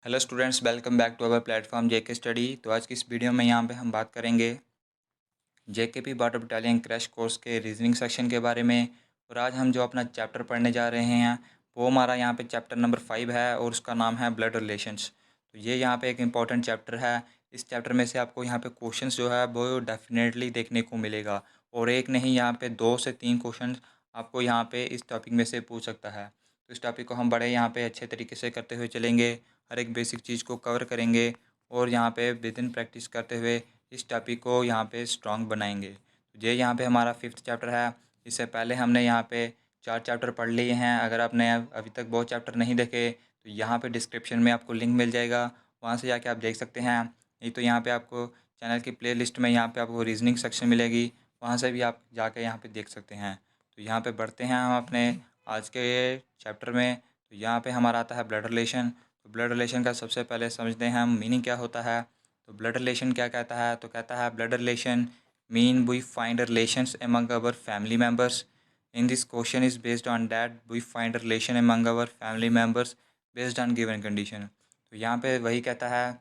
Hello students, welcome back to our platform JK study. तो आज की इस वीडियो में यहाँ पे हम बात करेंगे JKP border battalion crash course के रीजनिंग सेक्शन के बारे में। और आज हम जो अपना चैप्टर पढ़ने जा रहे हैं वो हमारा यहाँ पे चैप्टर नंबर 5 है और उसका नाम है ब्लड रिलेशंस। तो ये यहाँ पे एक इम्पॉर्टेंट चैप्टर है। इस चैप्टर में से आपको यहाँ पे क्वेश्चंस जो है वो डेफिनेटली देखने को मिलेगा, और एक नहीं, यहाँ पे 2 से 3 क्वेश्चन आपको यहाँ पे इस टॉपिक में से पूछ सकता है। तो इस टॉपिक को हम बड़े यहाँ पे अच्छे तरीके से करते हुए चलेंगे, हर एक बेसिक चीज़ को कवर करेंगे और यहाँ पे विद इन प्रैक्टिस करते हुए इस टॉपिक को यहाँ पे स्ट्रॉन्ग बनाएंगे। तो ये यहाँ पे हमारा 5th चैप्टर है। इससे पहले हमने यहाँ पे 4 चैप्टर पढ़ लिए हैं। अगर आपने अभी तक वो चैप्टर नहीं देखे तो यहाँ पे डिस्क्रिप्शन में आपको लिंक मिल जाएगा, वहाँ से जाके आप देख सकते हैं। नहीं तो यहाँ पे आपको चैनल की प्लेलिस्ट में यहाँ पे आपको रीजनिंग सेक्शन मिलेगी, वहाँ से भी आप जाके यहाँ पे देख सकते हैं। तो यहाँ पे बढ़ते हैं हम अपने आज के चैप्टर में। तो यहाँ पे हमारा आता है ब्लड रिलेशन। तो ब्लड रिलेशन का सबसे पहले समझते हैं हम मीनिंग क्या होता है। तो ब्लड रिलेशन क्या कहता है, तो कहता है blood relation mean we find relations among our family members. In this question is based on that we find relation among our family members based on given condition. तो यहाँ पे वही कहता है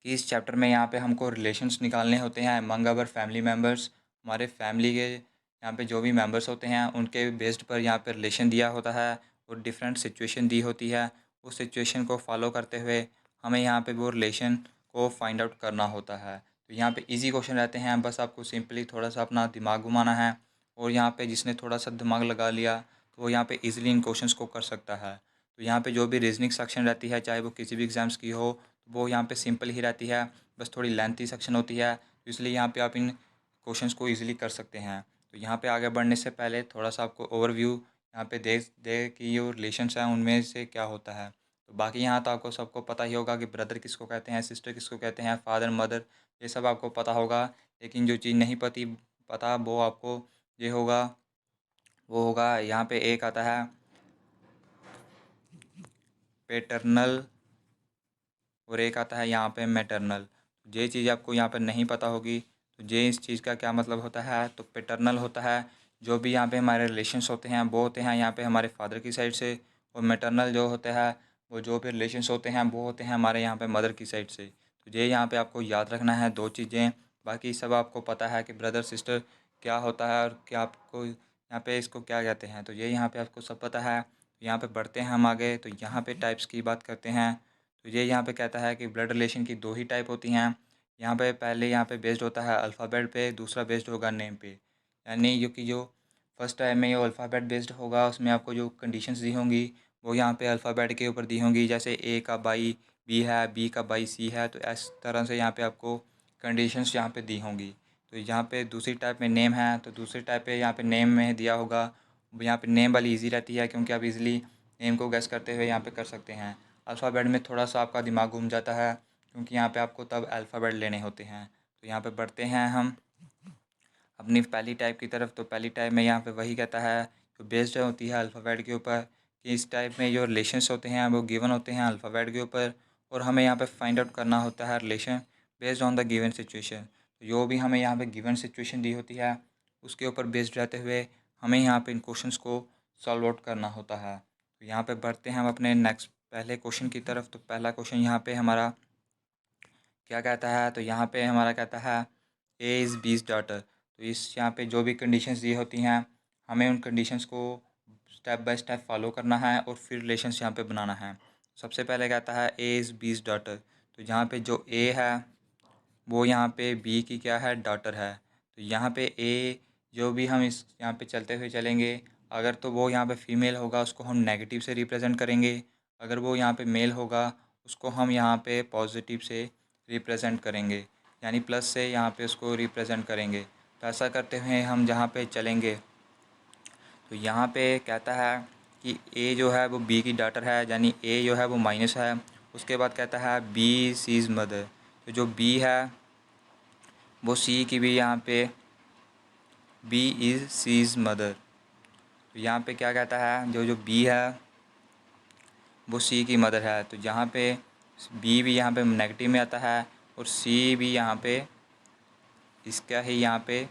कि इस चैप्टर में यहाँ पे हमको रिलेशंस निकालने होते हैं एमंग अवर फैमिली मेम्बर्स। हमारे फैमिली के यहाँ पे जो भी मेम्बर्स होते हैं उनके बेस्ड पर यहाँ पे रिलेशन दिया होता है और डिफरेंट सिचुएशन दी होती है। उस सिचुएशन को फॉलो करते हुए हमें यहाँ पे वो रिलेशन को फाइंड आउट करना होता है। तो यहाँ पे इजी क्वेश्चन रहते हैं, बस आपको सिंपली थोड़ा सा अपना दिमाग घुमाना है, और यहाँ पे जिसने थोड़ा सा दिमाग लगा लिया तो वो यहाँ पे इजीली इन क्वेश्चंस को कर सकता है। तो यहाँ पे जो भी रीजनिंग सेक्शन रहती है, चाहे वो किसी भी एग्ज़ाम्स की हो, तो वो यहाँ पे सिंपल ही रहती है, बस थोड़ी लेंथी सेक्शन होती है, तो इसलिए यहाँ पे आप इन क्वेश्चंस को ईजिली कर सकते हैं। तो यहाँ पे आगे बढ़ने से पहले थोड़ा सा आपको ओवरव्यू यहाँ पे देख दे कि जो रिलेशंस हैं उनमें से क्या होता है। तो बाकी यहाँ तो आपको सबको पता ही होगा कि ब्रदर किसको कहते हैं, सिस्टर किसको कहते हैं, फादर मदर, ये सब आपको पता होगा। लेकिन जो चीज़ नहीं पता वो आपको ये होगा, वो होगा यहाँ पे एक आता है पेटर्नल और एक आता है यहाँ पे मैटरनल। ये चीज़ आपको यहाँ पर नहीं पता होगी, तो ये इस चीज़ का क्या मतलब होता है। तो पेटर्नल होता है जो भी यहाँ पे हमारे रिलेशंस होते हैं वो होते हैं यहाँ पे हमारे फादर की साइड से, और मैटरनल जो होता है वो जो भी रिलेशंस होते हैं वो होते हैं हमारे यहाँ पे मदर की साइड से। तो ये यहाँ पे आपको याद रखना है 2 चीज़ें। बाकी सब आपको पता है कि ब्रदर सिस्टर क्या होता है और क्या आपको यहाँ पे इसको क्या कहते हैं, तो ये यहाँ पे आपको सब पता है। यहाँ पे बढ़ते हैं हम आगे, तो यहाँ पे टाइप्स की बात करते हैं। तो ये यहाँ पे कहता है कि ब्लड रिलेशन की 2 ही टाइप होती हैं। यहाँ पे पहले यहाँ पे बेस्ड होता है अल्फ़ाबेट पे, दूसरा बेस्ड होगा नेम पे। यानी जो फर्स्ट टाइम में ये अल्फ़ाबेट बेस्ड होगा उसमें आपको जो कंडीशंस दी होंगी वो यहाँ पे अल्फ़ाबेट के ऊपर दी होंगी। जैसे ए का बाई बी है, बी का बाई सी है, तो इस तरह से यहाँ पे आपको कंडीशंस यहाँ पे दी होंगी। तो यहाँ पे दूसरी टाइप में नेम है, तो दूसरी टाइप पे यहाँ पे नेम में दिया होगा। यहाँ पे नेम वाली ईजी रहती है क्योंकि आप इजीली नेम को गैस करते हुए यहाँ पे कर सकते हैं। अल्फ़ाबेट में थोड़ा सा आपका दिमाग घूम जाता है क्योंकि यहाँ पे आपको तब अल्फ़ाबेट लेने होते हैं। तो यहाँ पे बढ़ते हैं हम अपनी पहली टाइप की तरफ। तो पहली टाइप में यहाँ पे वही कहता है जो बेस्ड होती है अल्फ़ाबेट के ऊपर, कि इस टाइप में जो रिलेशंस होते हैं वो गिवन होते हैं अल्फ़ाबेट के ऊपर, और हमें यहाँ पे फाइंड आउट करना होता है relation based on the given situation. तो जो भी हमें यहाँ पे गिवन सिचुएशन दी होती है उसके ऊपर बेस्ड रहते हुए हमें यहाँ पे इन क्वेश्चंस को सॉल्व आउट करना होता है। तो यहाँ पे बढ़ते हैं हम अपने नेक्स्ट पहले क्वेश्चन की तरफ। तो पहला क्वेश्चन यहाँ पे हमारा क्या कहता है, तो यहाँ पे हमारा कहता है ए इज़ बीज डॉटर। तो इस यहाँ पे जो भी कंडीशंस दी होती हैं हमें उन कंडीशंस को स्टेप बाय स्टेप फॉलो करना है और फिर रिलेशंस यहाँ पे बनाना है। सबसे पहले कहता है ए इज़ बीज डॉटर। तो यहाँ पे जो ए है वो यहाँ पे बी की क्या है, डॉटर है। तो यहाँ पे ए जो भी हम इस यहाँ पे चलते हुए चलेंगे, अगर तो वो यहाँ पे फीमेल होगा उसको हम नेगेटिव से रिप्रेजेंट करेंगे, अगर वो यहाँ पे मेल होगा उसको हम यहाँ पे पॉजिटिव से रिप्रेजेंट करेंगे, यानी प्लस से यहाँ पे उसको रिप्रेजेंट करेंगे। तो ऐसा करते हुए हम जहाँ पे चलेंगे तो यहाँ पे कहता है कि ए जो है वो बी की डॉटर है, यानी ए जो है वो माइनस है। उसके बाद कहता है बी सीज मदर। तो जो बी है वो सी की भी यहाँ पे बी इज़ सीज मदर। तो यहाँ पे क्या कहता है, जो जो बी है वो सी की मदर है। तो यहाँ पे बी भी यहाँ पे नेगेटिव में आता है और सी भी यहाँ पे इसका ही यहाँ पे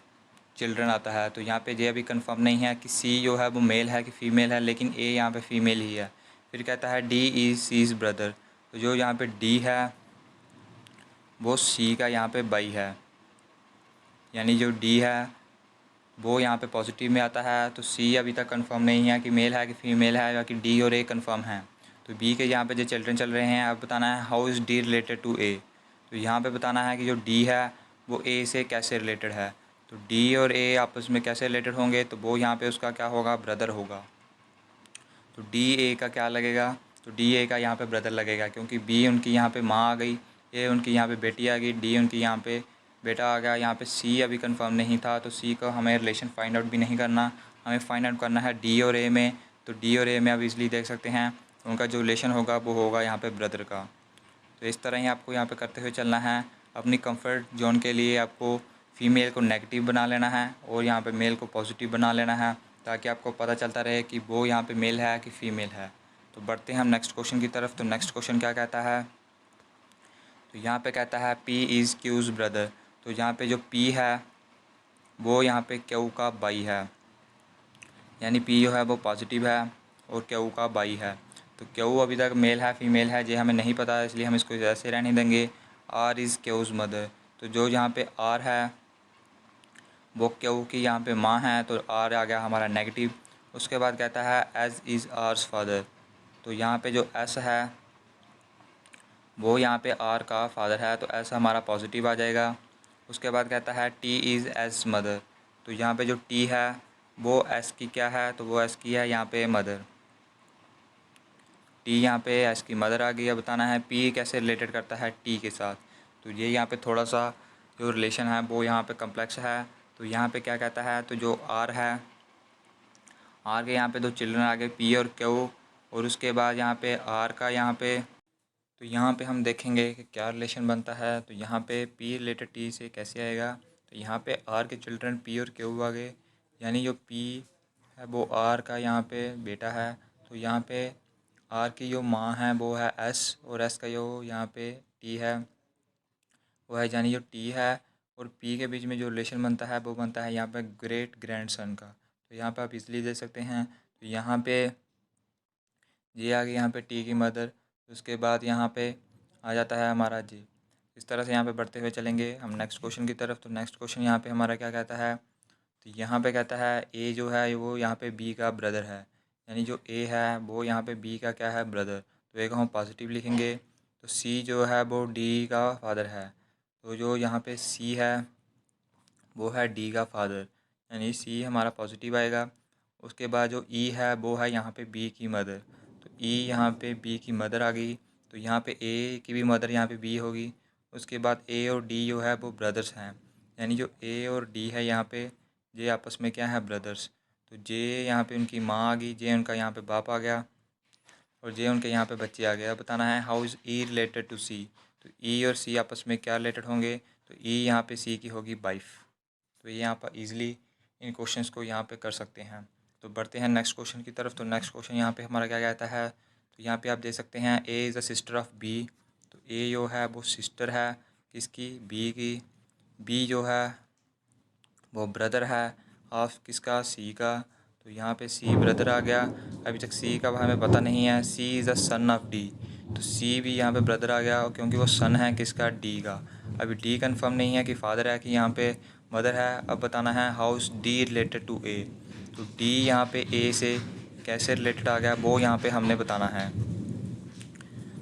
चिल्ड्रन आता है। तो यहाँ पे ये अभी कंफर्म नहीं है कि सी जो है वो मेल है कि फ़ीमेल है, लेकिन ए यहाँ पे फ़ीमेल ही है। फिर कहता है डी इज़ सीज ब्रदर। तो जो यहाँ पे डी है वो सी का यहाँ पे बाई है, यानी जो डी है वो यहाँ पे पॉजिटिव में आता है। तो सी अभी तक कंफर्म नहीं है कि मेल है कि फीमेल है, बाकी डी और ए कंफर्म है। तो बी के यहाँ पे जो चिल्ड्रन चल रहे हैं, अब बताना है how is D related to A. तो यहाँ पे बताना है कि जो डी है वो ए से कैसे रिलेटेड है। तो डी और ए आपस में कैसे रिलेटेड होंगे, तो वो यहाँ पे उसका क्या होगा, ब्रदर होगा। तो डी ए का क्या लगेगा, तो डी ए का यहाँ पे ब्रदर लगेगा, क्योंकि बी उनकी यहाँ पे माँ आ गई, ए उनकी यहाँ पे बेटी आ गई, डी उनकी यहाँ पे बेटा आ गया। यहाँ पे सी अभी कंफर्म नहीं था, तो सी को हमें रिलेशन फाइंड आउट भी नहीं करना, हमें फाइंड आउट करना है डी और ए में। तो डी और ए में आप इजली देख सकते हैं उनका जो रिलेशन होगा वो होगा यहाँ पे ब्रदर का। तो इस तरह ही आपको यहाँ पे करते हुए चलना है। अपनी कंफर्ट जोन के लिए आपको फ़ीमेल को नेगेटिव बना लेना है और यहाँ पे मेल को पॉजिटिव बना लेना है, ताकि आपको पता चलता रहे कि वो यहाँ पे मेल है कि फ़ीमेल है। तो बढ़ते हैं हम नेक्स्ट क्वेश्चन की तरफ। तो नेक्स्ट क्वेश्चन क्या कहता है, तो यहाँ पे कहता है P इज़ क्यूज़ ब्रदर। तो यहाँ पे जो P है वो यहाँ पे क्यू का बाई है, यानी P जो है वो पॉजिटिव है और क्यू का बाई है। तो क्यू अभी तक मेल है फीमेल है ये हमें नहीं पता, इसलिए हम इसको ऐसे रहने देंगे। R is Q's mother. तो जो यहाँ पे R है वो क्यू की यहाँ पे माँ है, तो R आ गया हमारा नेगेटिव। उसके बाद कहता है एज इज़ आर्स फादर। तो यहाँ पे जो S है वो यहाँ पे R का फादर है, तो S हमारा पॉजिटिव आ जाएगा। उसके बाद कहता है T इज़ एज मदर। तो यहाँ पे जो T है वो S की क्या है, तो वो S की है यहाँ पे मदर। T यहाँ पे S की मदर आ गई। अब बताना है P कैसे रिलेटेड करता है T के साथ। तो ये यहाँ पे थोड़ा सा जो रिलेशन है वो यहाँ पे कम्प्लेक्स है। तो यहाँ पे क्या कहता है, तो जो R है, R के यहाँ पे दो चिल्ड्रन आ गए P और Q, और उसके बाद यहाँ पे R का यहाँ पे, तो यहाँ पे हम देखेंगे कि क्या रिलेशन बनता है। तो यहाँ पे P रिलेटेड T से कैसे आएगा, तो यहाँ पे R के चिल्ड्रन P और Q आ गए, यानी जो P है वो R का यहाँ पे बेटा है। तो यहाँ पे R की जो माँ है वो है S, और S का जो यहाँ पे T है वो है, यानी जो T है और P के बीच में जो रिलेशन बनता है वो बनता है यहाँ पे ग्रेट ग्रैंडसन का। तो यहाँ पे आप इसलिए देख सकते हैं। तो यहाँ पे ये आ गई यहाँ पे T की मदर, उसके बाद यहाँ पे आ जाता है हमारा जी। इस तरह से यहाँ पे बढ़ते हुए चलेंगे हम नेक्स्ट क्वेश्चन की तरफ। तो नेक्स्ट क्वेश्चन यहाँ पे हमारा क्या कहता है, तो यहाँ पे कहता है ए जो है वो यहाँ पे बी का ब्रदर है, यानी जो ए है वो यहाँ पे बी का क्या है, ब्रदर। तो ए को हम पॉजिटिव लिखेंगे। तो सी जो है वो डी का फादर है, तो जो यहाँ पे सी है वो है डी का फादर, यानी सी हमारा पॉजिटिव आएगा। उसके बाद जो ई है वो है यहाँ पे बी की मदर। तो ई यहाँ पे बी की मदर आ गई, तो यहाँ पे ए की भी मदर यहाँ पे बी होगी। उसके बाद ए और डी जो है वो ब्रदर्स हैं, यानी जो ए और डी है यहाँ पे ये आपस में क्या है, ब्रदर्स। तो जे यहाँ पे उनकी माँ आ गई, जे उनका यहाँ पे बाप आ गया, और जे उनके यहाँ पे बच्चे आ गए। अब बताना है how is E related to C. तो ई और सी आपस में क्या रिलेटेड होंगे, तो ई यहाँ पे सी की होगी वाइफ। तो ये यहाँ पर ईज़िली इन क्वेश्चंस को यहाँ पे कर सकते हैं। तो बढ़ते हैं नेक्स्ट क्वेश्चन की तरफ। तो नेक्स्ट क्वेश्चन यहाँ पे हमारा क्या कहता है, तो यहाँ पे आप देख सकते हैं A is a sister of B. तो ए जो है वो सिस्टर है किसकी, बी की। बी जो है वो ब्रदर है ऑफ किसका, सी का। तो यहाँ पे सी ब्रदर आ गया। अभी तक सी का हमें पता नहीं है। C is a son of D. तो सी भी यहाँ पे ब्रदर आ गया, क्योंकि वो सन है किसका, डी का। अभी डी कंफर्म नहीं है कि फादर है कि यहाँ पे मदर है। अब बताना है how is D related to A. तो डी यहाँ पे ए से कैसे रिलेटेड आ गया वो यहाँ पे हमने बताना है।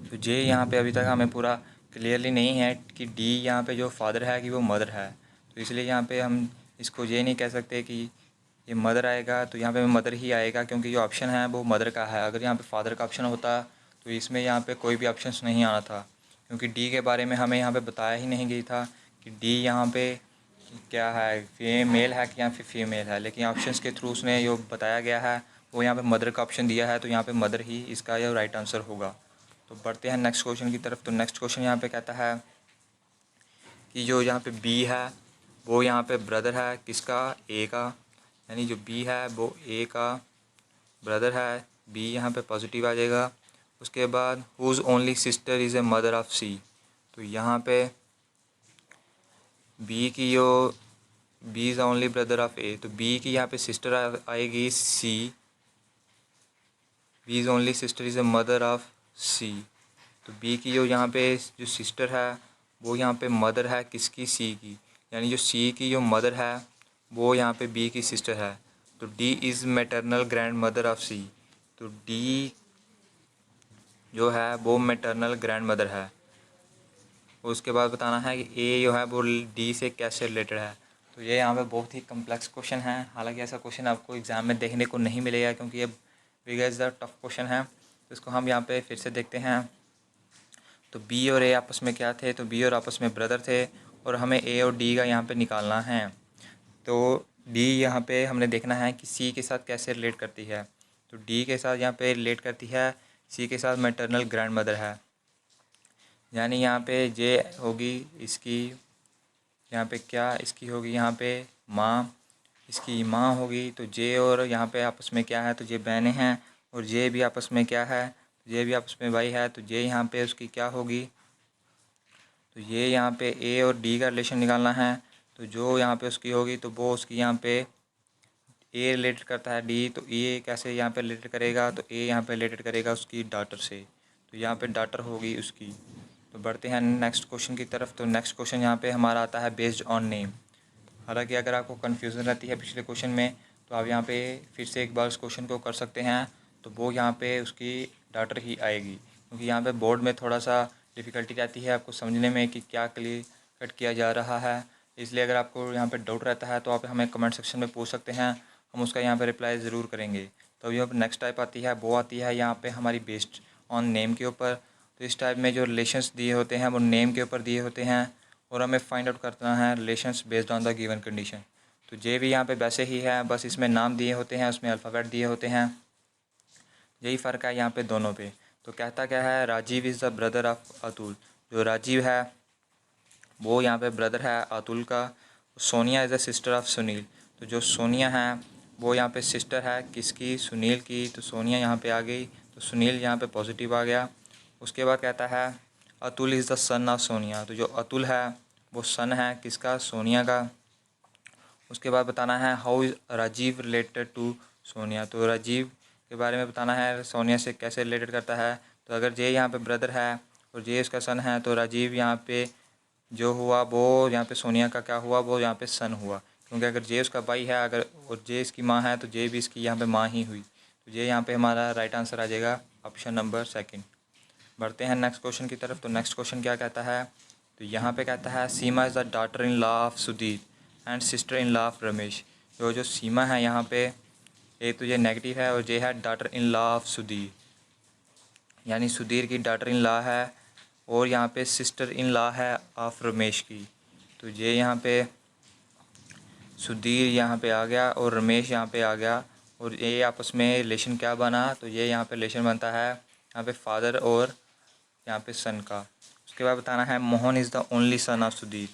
तो जे यहाँ पे अभी तक हमें पूरा क्लियरली नहीं है कि डी यहाँ पे जो फादर है कि वो मदर है। तो इसलिए यहाँ पे हम इसको ये नहीं कह सकते कि ये मदर आएगा, तो यहाँ पे मदर ही आएगा, क्योंकि जो ऑप्शन है वो मदर का है। अगर यहाँ पे फादर का ऑप्शन होता तो इसमें यहाँ पे कोई भी ऑप्शन नहीं आना था, क्योंकि डी के बारे में हमें यहाँ पे बताया ही नहीं गई था कि डी यहाँ पे क्या है, मेल है कि या फिर फीमेल है। लेकिन ऑप्शंस के थ्रू उसने जो बताया गया है वो यहाँ पे मदर का ऑप्शन दिया है, तो यहाँ पे मदर ही इसका यह राइट आंसर होगा। तो बढ़ते हैं नेक्स्ट क्वेश्चन की तरफ। तो नेक्स्ट क्वेश्चन यहाँ पे कहता है कि जो यहाँ पे बी है वो यहाँ पे ब्रदर है किसका, ए का। यानी जो बी है वो ए का ब्रदर है, बी यहाँ पे पॉजिटिव आ जाएगा। उसके बाद whose only sister is A mother of C. तो यहाँ पे बी की जो B is only brother of A, तो बी की यहाँ पे सिस्टर आएगी C. B is only sister is A mother of C. तो बी की जो यहाँ पे जो सिस्टर है वो यहाँ पे मदर है किसकी, सी की, यानी जो सी की जो मदर है वो यहाँ पे बी की सिस्टर है। तो D is maternal grand mother of C. तो डी जो है वो मैटरनल ग्रैंड मदर है। उसके बाद बताना है कि ए जो है वो डी से कैसे रिलेटेड है। तो ये यहाँ पे बहुत ही कम्प्लेक्स क्वेश्चन है, हालांकि ऐसा क्वेश्चन आपको एग्ज़ाम में देखने को नहीं मिलेगा क्योंकि ये बिगेस्ट द टफ क्वेश्चन है। तो इसको हम यहाँ पे फिर से देखते हैं। तो बी और ए आपस में क्या थे, तो बी और आपस में ब्रदर थे और हमें ए और डी का यहाँ पे निकालना है। तो डी यहाँ पे हमने देखना है कि सी के साथ कैसे रिलेट करती है। तो डी के साथ यहाँ पे रिलेट करती है, सी के साथ मैटरनल ग्रैंड मदर है, यानी यहाँ पे जे होगी इसकी, यहाँ पे क्या इसकी होगी, यहाँ पे माँ, इसकी माँ होगी। तो जे और यहाँ पे आपस में क्या है, तो जे बहनें हैं और जे भी आपस में क्या है, जे भी आपस में भाई है। तो जे यहाँ पे उसकी क्या होगी, तो ये यहाँ पे ए और डी का रिलेशन निकालना है। तो जो यहाँ पे उसकी होगी तो वो उसकी यहाँ पे ए रिलेटेड करता है डी, तो ए कैसे यहाँ पे रिलेटेड करेगा, तो ए यहाँ पे रिलेटेड करेगा उसकी डॉटर से। तो यहाँ पे डॉटर होगी उसकी। तो बढ़ते हैं नेक्स्ट क्वेश्चन की तरफ। तो नेक्स्ट क्वेश्चन यहाँ पे हमारा आता है बेस्ड ऑन नेम। हालांकि अगर आपको कन्फ्यूज़न रहती है पिछले क्वेश्चन में तो आप यहाँ पे फिर से एक बार उस क्वेश्चन को कर सकते हैं। तो वो यहाँ पे उसकी डॉटर ही आएगी, क्योंकि यहाँ पे बोर्ड में थोड़ा सा डिफ़िकल्टी रहती है आपको समझने में कि क्या क्लियर कट किया जा रहा है। इसलिए अगर आपको यहाँ पे डाउट रहता है तो आप हमें कमेंट सेक्शन में पूछ सकते हैं, हम उसका यहाँ पे रिप्लाई ज़रूर करेंगे। तो ये नेक्स्ट टाइप आती है, वो आती है यहाँ पे हमारी बेस्ड ऑन नेम के ऊपर। तो इस टाइप में जो रिलेशंस दिए होते हैं वो नेम के ऊपर दिए होते हैं और हमें फाइंड आउट करना है relations based on the given condition. तो जे भी यहाँ पे वैसे ही है, बस इसमें नाम दिए होते हैं, उसमें अल्फ़ाबेट दिए होते हैं, यही फ़र्क है यहाँ पे दोनों पे। तो कहता क्या है, Rajiv is the brother of Atul. जो राजीव है वो यहाँ पे ब्रदर है अतुल का। Sonia is the sister of Sunil. तो जो सोनिया है वो यहाँ पे सिस्टर है किसकी, सुनील की। तो सोनिया यहाँ पे आ गई, तो सुनील यहाँ पे पॉजिटिव आ गया। उसके बाद कहता है Atul is the son of Sonia. तो जो अतुल है वो सन है किसका, सोनिया का। उसके बाद बताना है how is Rajiv related to Sonia. तो राजीव के बारे में बताना है सोनिया से कैसे रिलेटेड करता है। तो अगर जे यहाँ पे ब्रदर है और जे इसका सन है तो राजीव यहाँ पे जो हुआ वो यहाँ पे सोनिया का क्या हुआ, वो यहाँ पे सन हुआ, क्योंकि अगर जे उसका भाई है अगर और जे इसकी माँ है तो जे भी इसकी यहाँ पे माँ ही हुई। तो जे यहाँ पे हमारा राइट आंसर आ जाएगा ऑप्शन नंबर सेकंड। बढ़ते हैं नेक्स्ट क्वेश्चन की तरफ। तो नेक्स्ट क्वेश्चन क्या कहता है, तो यहाँ पे कहता है Seema is the daughter in law of Sudhir and sister in law of Ramesh. जो सीमा है यहाँ पे एक तो ये नेगेटिव है और ये है daughter in law of Sudhir, यानी सुधीर की डॉटर इन लॉ है और यहाँ पे सिस्टर इन लॉ है ऑफ रमेश की। तो ये यहाँ पे सुधीर यहाँ पे आ गया और रमेश यहाँ पे आ गया और ये आपस में रिलेशन क्या बना, तो ये यहाँ पे रिलेशन बनता है यहाँ पे फादर और यहाँ पे सन का। उसके बाद बताना है Mohan is the only son of Sudhir.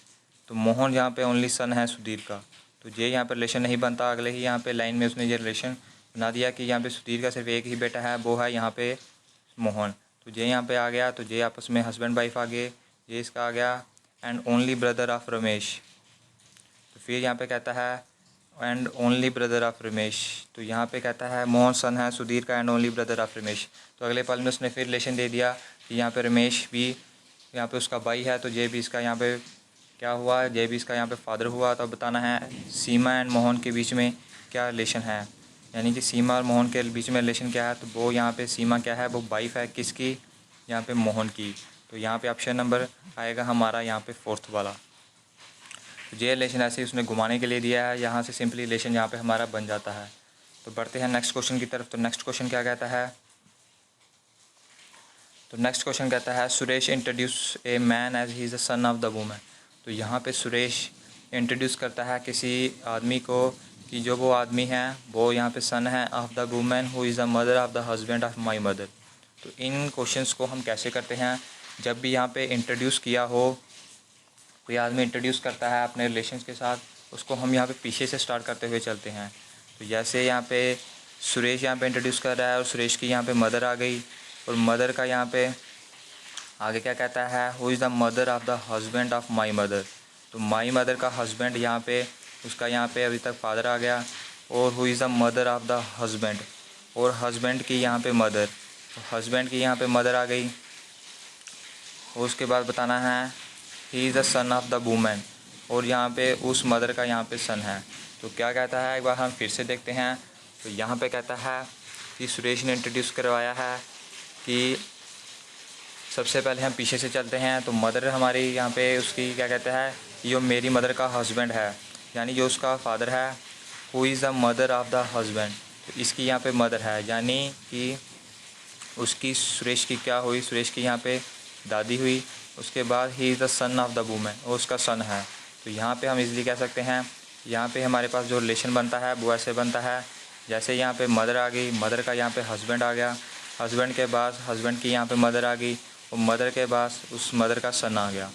तो मोहन यहाँ पे ओनली सन है सुधीर का। तो ये यहाँ पे रिलेशन नहीं बनता, अगले ही यहाँ पे लाइन में उसने ये रिलेशन बना दिया कि यहाँ पे सुधीर का सिर्फ एक ही बेटा है, वो है यहाँ पे मोहन। तो ये यहाँ पे आ गया, तो ये आपस में हस्बैंड वाइफ आ गए, ये इसका आ गया and only brother of Ramesh. तो फिर यहाँ पे कहता है and only brother of Ramesh. तो यहाँ पे कहता है मोहन सन है सुधीर का and only brother of Ramesh. तो अगले पल में उसने फिर रिलेशन दे दिया कि यहाँ पे रमेश भी यहाँ पे उसका भाई है, तो ये भी इसका यहाँ पे क्या हुआ, ये भी इसका यहाँ पे फादर हुआ। तो अब बताना है सीमा एंड मोहन के बीच में क्या रिलेशन है, यानी कि सीमा और मोहन के बीच में रिलेशन क्या है। तो वो यहाँ पे सीमा क्या है, वो वाइफ है किसकी, यहाँ पे मोहन की। तो यहाँ पे ऑप्शन नंबर आएगा हमारा यहाँ पे फोर्थ वाला। तो ये रिलेशन ऐसे ही उसने घुमाने के लिए दिया है, यहाँ से सिंपली रिलेशन यहाँ पे हमारा बन जाता है। तो बढ़ते हैं नेक्स्ट क्वेश्चन की तरफ। तो नेक्स्ट क्वेश्चन क्या कहता है, तो नेक्स्ट क्वेश्चन कहता है Suresh introduce a man as he is the son of the woman. तो यहाँ पे सुरेश इंट्रोड्यूस करता है किसी आदमी को कि जो वो आदमी है वो यहाँ पे सन है of the women who is the mother of the husband of my mother. तो इन क्वेश्चंस को हम कैसे करते हैं, जब भी यहाँ पे इंट्रोड्यूस किया हो, कोई आदमी इंट्रोड्यूस करता है अपने रिलेशंस के साथ, उसको हम यहाँ पे पीछे से स्टार्ट करते हुए चलते हैं। तो जैसे यहाँ पे सुरेश यहाँ पे इंट्रोड्यूस कर रहा है और सुरेश की यहाँ पे मदर आ गई और मदर का यहाँ पे आगे क्या कहता है who is the mother of the husband of my mother. तो माई मदर का हस्बैंड यहाँ पे उसका यहाँ पे अभी तक फादर आ गया और who is the mother of the husband और हस्बैंड की यहाँ पे मदर। तो हस्बैंड की यहाँ पे मदर आ गई और उसके बाद बताना है ही is the son of the women, और यहाँ पे उस मदर का यहाँ पे सन है। तो क्या कहता है, एक बार हम फिर से देखते हैं। तो यहाँ पे कहता है कि सुरेश ने इंट्रोड्यूस करवाया है कि सबसे पहले हम पीछे से चलते हैं। तो मदर हमारी यहाँ पे उसकी क्या कहता है, ये मेरी मदर का हस्बैंड है, यानी जो उसका फादर है, who is the mother of the husband. तो इसकी यहाँ पे मदर है, यानी कि उसकी सुरेश की क्या हुई, सुरेश की यहाँ पे दादी हुई। उसके बाद he is the son of the woman, वो उसका सन है। तो यहाँ पे हम इजीली कह सकते हैं, यहाँ पे हमारे पास जो रिलेशन बनता है वो ऐसे बनता है, जैसे यहाँ पे मदर आ गई, मदर का यहाँ पे हस्बैंड आ गया, हस्बैंड के बाद हस्बैंड की यहाँ पे मदर आ गई, और मदर के बाद उस मदर का सन आ गया।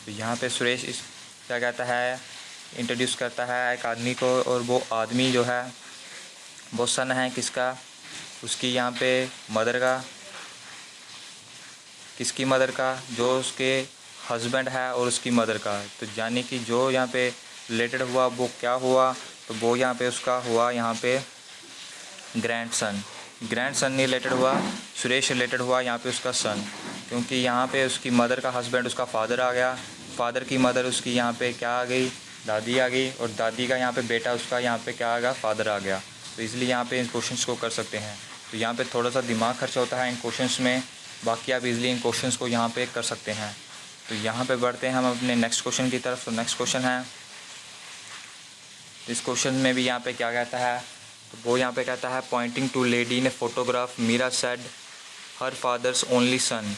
तो यहाँ पे सुरेश इस क्या कहता है, इंट्रोड्यूस करता है एक आदमी को, और वो आदमी जो है वो सन है किसका, उसकी यहाँ पे मदर का। किसकी मदर का, जो उसके हस्बैंड है और उसकी मदर का। तो यानी कि जो यहाँ पे रिलेटेड हुआ वो क्या हुआ, तो वो यहाँ पे उसका हुआ यहाँ पे ग्रैंडसन। ग्रैंडसन नहीं रिलेटेड हुआ, सुरेश रिलेटेड हुआ यहाँ पे उसका सन, क्योंकि यहाँ पे उसकी मदर का हस्बैंड उसका फादर आ गया, फादर की मदर उसकी यहाँ पे क्या आ गई, दादी आ गई, और दादी का यहाँ पे बेटा उसका यहाँ पे क्या आ गया, फादर आ गया। तो इसलिए यहाँ पे इन क्वेश्चंस को कर सकते हैं। तो यहाँ पे थोड़ा सा दिमाग खर्च होता है इन क्वेश्चंस में, बाकी आप इजीली इन क्वेश्चंस को यहाँ पे कर सकते हैं। तो यहाँ पे बढ़ते हैं हम अपने नेक्स्ट क्वेश्चन की तरफ। तो नेक्स्ट क्वेश्चन है, इस क्वेश्चन में भी यहाँ पे क्या कहता है, तो वो यहाँ पे कहता है pointing to lady in a photograph Meera said her father's only son.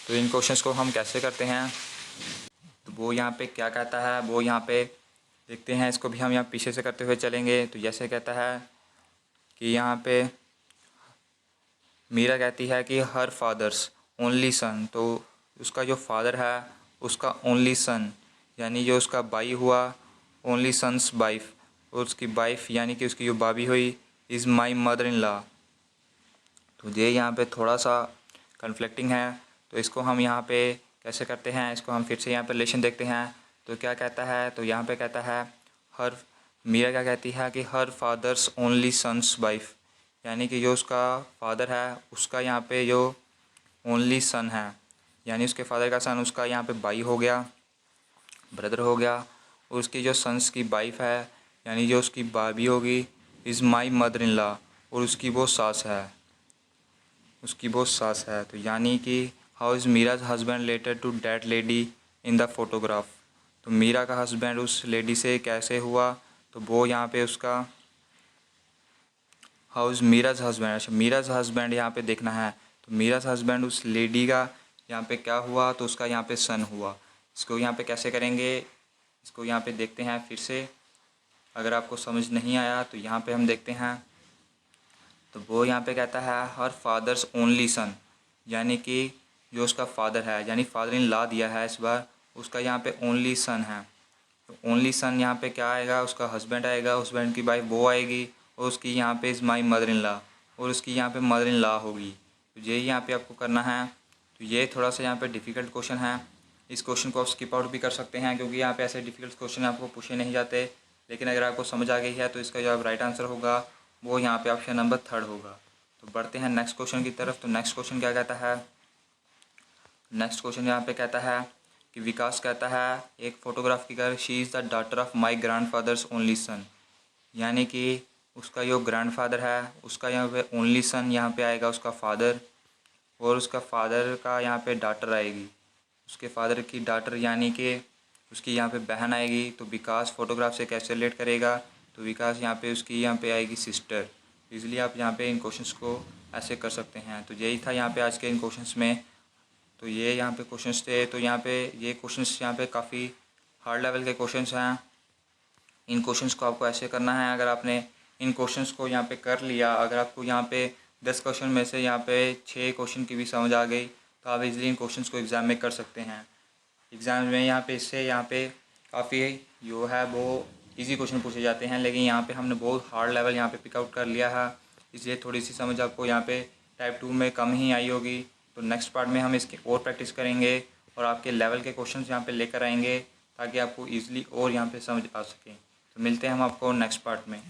तो इन क्वेश्चंस को हम कैसे करते हैं, तो वो यहाँ पे क्या कहता है, वो यहाँ पे देखते हैं। इसको भी हम यहाँ पीछे से करते हुए चलेंगे। तो जैसे कहता है कि यहाँ पे मीरा कहती है कि हर फादर्स ओनली सन, तो उसका जो फादर है उसका ओनली सन, यानी जो उसका भाई हुआ, ओनली सन्स वाइफ, और उसकी वाइफ यानी कि उसकी जो भाभी हुई is my mother in law. तो ये यहाँ पे थोड़ा सा कन्फ्लिक्टिंग है, तो इसको हम यहाँ पे कैसे करते हैं, इसको हम फिर से यहाँ पे रिलेशन देखते हैं। तो क्या कहता है, तो यहाँ पे कहता है हर, मीरा क्या कहती है कि her father's only son's wife, यानी कि जो उसका फादर है उसका यहाँ पे जो ओनली सन है, यानी उसके फादर का सन उसका यहाँ पे भाई हो गया, ब्रदर हो गया, और उसकी जो सन्स की वाइफ है यानी जो उसकी भाभी होगी is my mother in law, और उसकी वो सास है, उसकी वो सास है। तो यानी कि how is Meera's husband related to that lady in the photograph. तो मीरा का हस्बैंड उस लेडी से कैसे हुआ, तो वो यहाँ पे उसका हाउ इज़ मीराज हस्बैंड, अच्छा मीराज हस्बैंड यहाँ पे देखना है। तो मीराज हस्बैंड उस लेडी का यहाँ पे क्या हुआ, तो उसका यहाँ पे सन हुआ। इसको यहाँ पे कैसे करेंगे, इसको यहाँ पे देखते हैं फिर से। अगर आपको समझ नहीं आया तो यहाँ पे हम देखते हैं। तो वो यहाँ पे कहता है हर फादर्स ओनली सन, यानी कि जो उसका फादर है यानी फादर इन लॉ दिया है इस बार, उसका यहाँ पे ओनली सन है। तो ओनली सन यहाँ पे क्या आएगा, उसका हस्बैंड आएगा, हस्बैंड की वाइफ वो आएगी, और उसकी यहाँ पे is my mother in law, और उसकी यहाँ पे मदर इन लॉ होगी। तो ये यहाँ पे आपको करना है। तो ये थोड़ा सा यहाँ पे डिफ़िकल्ट क्वेश्चन है, इस क्वेश्चन को आप स्किप आउट भी कर सकते हैं, क्योंकि यहाँ पे ऐसे डिफ़िकल्ट क्वेश्चन आपको पूछे नहीं जाते। लेकिन अगर आपको समझ आ गई है तो इसका जो राइट आंसर होगा वो यहाँ पे ऑप्शन नंबर 3 होगा। तो बढ़ते हैं नेक्स्ट क्वेश्चन की तरफ। तो नेक्स्ट क्वेश्चन क्या कहता है, नेक्स्ट क्वेश्चन यहाँ पे कहता है कि विकास कहता है एक फ़ोटोग्राफ की कर she is the daughter of my grand fathers only सन, यानी कि उसका जो ग्रैंडफादर है उसका यहाँ पे ओनली सन यहाँ पे आएगा उसका फादर, और उसका फादर का यहाँ पे डॉटर आएगी, उसके फादर की डॉटर यानी कि उसकी यहाँ पे बहन आएगी। तो विकास फ़ोटोग्राफ से कैसे रिलेट करेगा, तो विकास यहाँ पे उसकी यहाँ पे आएगी सिस्टर। इसलिए आप यहाँ पे इन क्वेश्चंस को ऐसे कर सकते हैं। तो यही था यहाँ पे आज के इन क्वेश्चंस में। तो ये यहाँ पे क्वेश्चंस थे। तो यहाँ पे ये क्वेश्चंस यहाँ पे काफ़ी हार्ड लेवल के क्वेश्चंस हैं। इन क्वेश्चंस को आपको ऐसे करना है, अगर आपने इन क्वेश्चंस को यहाँ पे कर लिया, अगर आपको यहाँ पे 10 क्वेश्चन में से यहाँ पे 6 क्वेश्चन की भी समझ आ गई, तो आप इजीली इन क्वेश्चंस को एग्ज़ाम में कर सकते हैं। एग्ज़ाम में यहाँ पे इससे यहाँ पे काफ़ी जो है वो इजी क्वेश्चन पूछे जाते हैं, लेकिन यहाँ पे हमने बहुत हार्ड लेवल यहाँ पे पिकआउट कर लिया है, इसलिए थोड़ी सी समझ आपको यहाँ पे टाइप 2 में कम ही आई होगी। तो नेक्स्ट पार्ट में हम इसकी और प्रैक्टिस करेंगे और आपके लेवल के क्वेश्चन यहाँ पे लेकर आएंगे, ताकि आपको ईजिली और यहाँ पे समझ आ सके। तो मिलते हैं हम आपको नेक्स्ट पार्ट में।